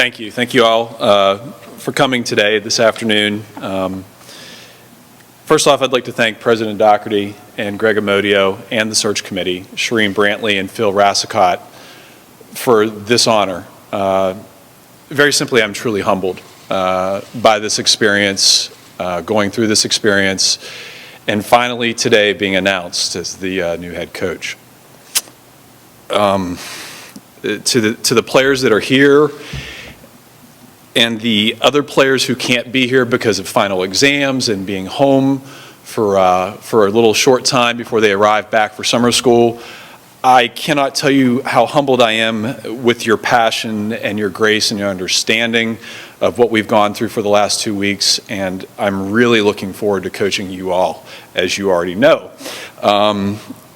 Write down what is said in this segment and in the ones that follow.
Thank you. Thank you all for coming today, this afternoon. First off, I'd like to thank President Doherty and Greg Amodio and the search committee, Shireen Brantley and Phil Rassicott, for this honor. Very simply, I'm truly humbled by this experience, going through this experience, and finally today being announced as the new head coach. To the players that are here and the other players who can't be here because of final exams and being home for a little short time before they arrive back for summer school, I cannot tell you how humbled I am with your passion and your grace and your understanding of what we've gone through for the last 2 weeks, and I'm really looking forward to coaching you all, as you already know.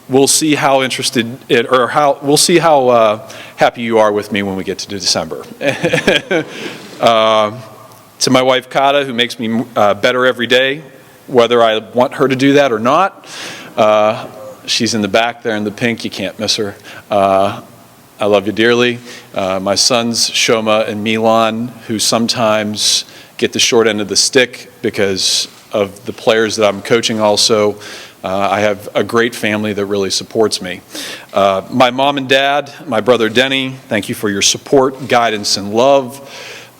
We'll see how we'll see how happy you are with me when we get to December. To my wife Kata, who makes me better every day, whether I want her to do that or not. She's in the back there in the pink. You can't miss her. I love you dearly. My sons Shoma and Milan, who sometimes get the short end of the stick because of the players that I'm coaching also. I have a great family that really supports me. My mom and dad, my brother Denny, thank you for your support, guidance, and love.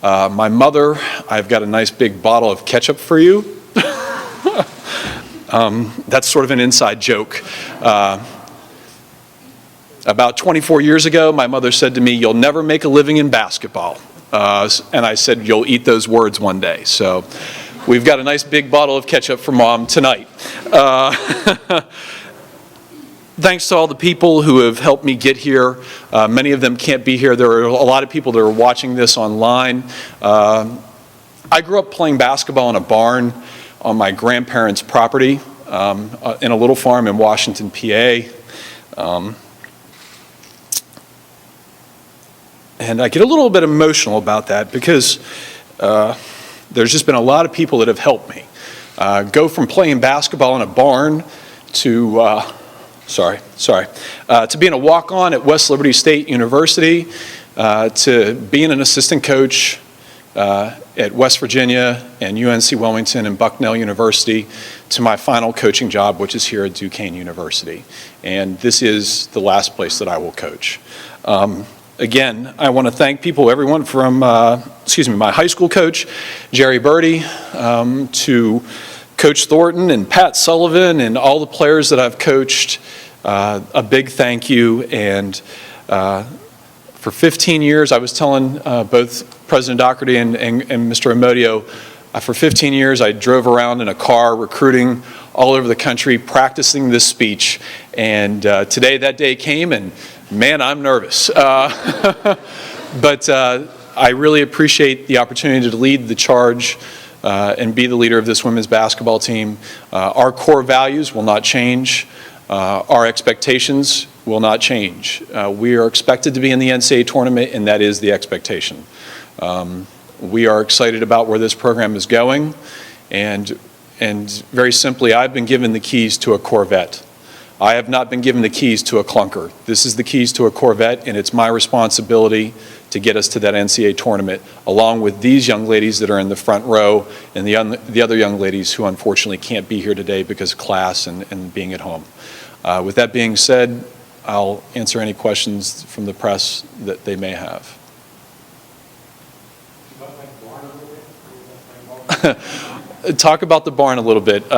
My mother, I've got a nice big bottle of ketchup for you. That's sort of an inside joke. About 24 years ago, my mother said to me, "You'll never make a living in basketball." And I said, "You'll eat those words one day." So we've got a nice big bottle of ketchup for Mom tonight. Thanks to all the people who have helped me get here. Many of them can't be here. There are a lot of people that are watching this online. I grew up playing basketball in a barn on my grandparents' property in a little farm in Washington, PA. And I get a little bit emotional about that because there's just been a lot of people that have helped me. Go from playing basketball in a barn to, to being a walk-on at West Liberty State University, to being an assistant coach at West Virginia and UNC Wilmington and Bucknell University, to my final coaching job, which is here at Duquesne University. And this is the last place that I will coach. Again, I want to thank everyone from, my high school coach, Jerry Birdie, to Coach Thornton and Pat Sullivan and all the players that I've coached. A big thank you. And for 15 years, I was telling both President Doherty and Mr. Amodio, for 15 years I drove around in a car recruiting all over the country, practicing this speech. And today that day came, and man, I'm nervous. But I really appreciate the opportunity to lead the charge and be the leader of this women's basketball team. Our core values will not change. Our expectations will not change. We are expected to be in the NCAA tournament, and that is the expectation. We are excited about where this program is going, and very simply, I've been given the keys to a Corvette. I have not been given the keys to a clunker. This is the keys to a Corvette, and it's my responsibility to get us to that NCAA tournament, along with these young ladies that are in the front row and the other young ladies who unfortunately can't be here today because of class and being at home. With that being said, I'll answer any questions from the press that they may have. Talk about the barn a little bit.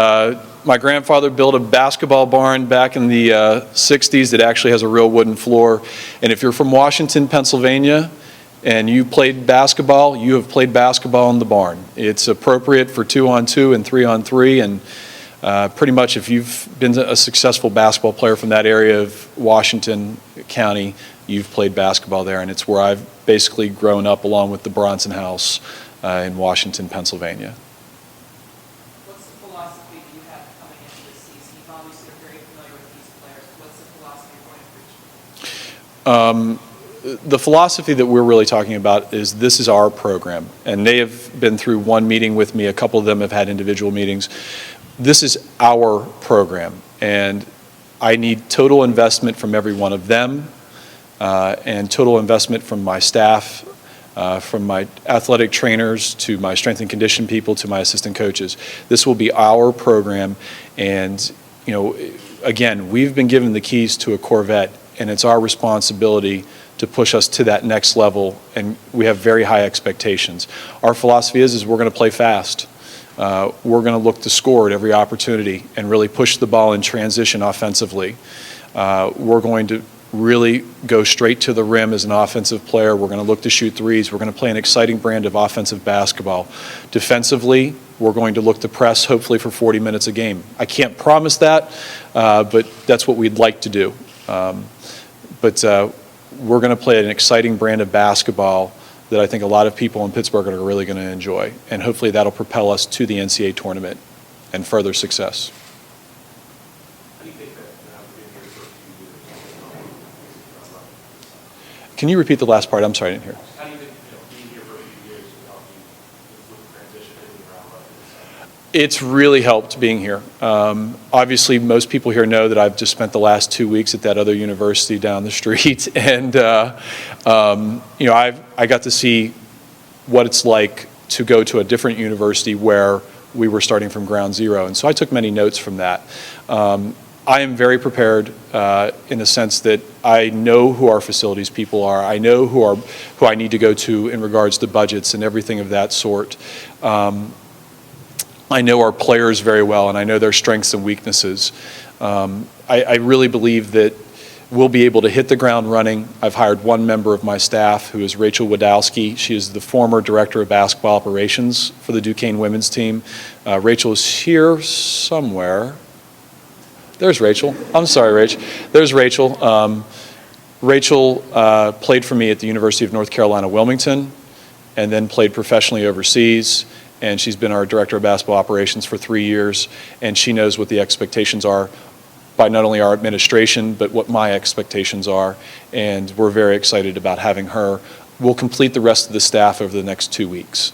My grandfather built a basketball barn back in the 60s that actually has a real wooden floor. And if you're from Washington, Pennsylvania, and you played basketball, you have played basketball in the barn. It's appropriate for 2-on-2 and 3-on-3. And pretty much if you've been a successful basketball player from that area of Washington County, you've played basketball there. And it's where I've basically grown up along with the Bronson House in Washington, Pennsylvania. The philosophy that we're really talking about is this is our program, and they have been through one meeting with me. A couple of them have had individual meetings. This is our program, and I need total investment from every one of them and total investment from my staff from my athletic trainers to my strength and condition people to my assistant coaches. This will be our program, and again, we've been given the keys to a Corvette, and it's our responsibility to push us to that next level, and we have very high expectations. Our philosophy is we're going to play fast. We're going to look to score at every opportunity and really push the ball in transition offensively. We're going to really go straight to the rim as an offensive player. We're going to look to shoot threes. We're going to play an exciting brand of offensive basketball. Defensively, we're going to look to press, hopefully for 40 minutes a game. I can't promise that, but that's what we'd like to do. But we're going to play an exciting brand of basketball that I think a lot of people in Pittsburgh are really going to enjoy, and hopefully that'll propel us to the NCAA tournament and further success. How do you think that being here for a few years? Can you repeat the last part? I'm sorry, I didn't hear. How do you think being here for a few years will help you with the transition in the ground level? It's really helped being here. Obviously, most people here know that I've just spent the last 2 weeks at that other university down the street, and I got to see what it's like to go to a different university where we were starting from ground zero, and so I took many notes from that. I am very prepared in the sense that I know who our facilities people are. I know who I need to go to in regards to budgets and everything of that sort. I know our players very well, and I know their strengths and weaknesses. I really believe that we'll be able to hit the ground running. I've hired one member of my staff, who is Rachel Wadowski. She is the former director of basketball operations for the Duquesne women's team. Rachel is here somewhere. There's Rachel. I'm sorry, Rach. There's Rachel. Rachel played for me at the University of North Carolina, Wilmington, and then played professionally overseas. And she's been our director of basketball operations for 3 years, and she knows what the expectations are by not only our administration, but what my expectations are, and we're very excited about having her. We'll complete the rest of the staff over the next 2 weeks.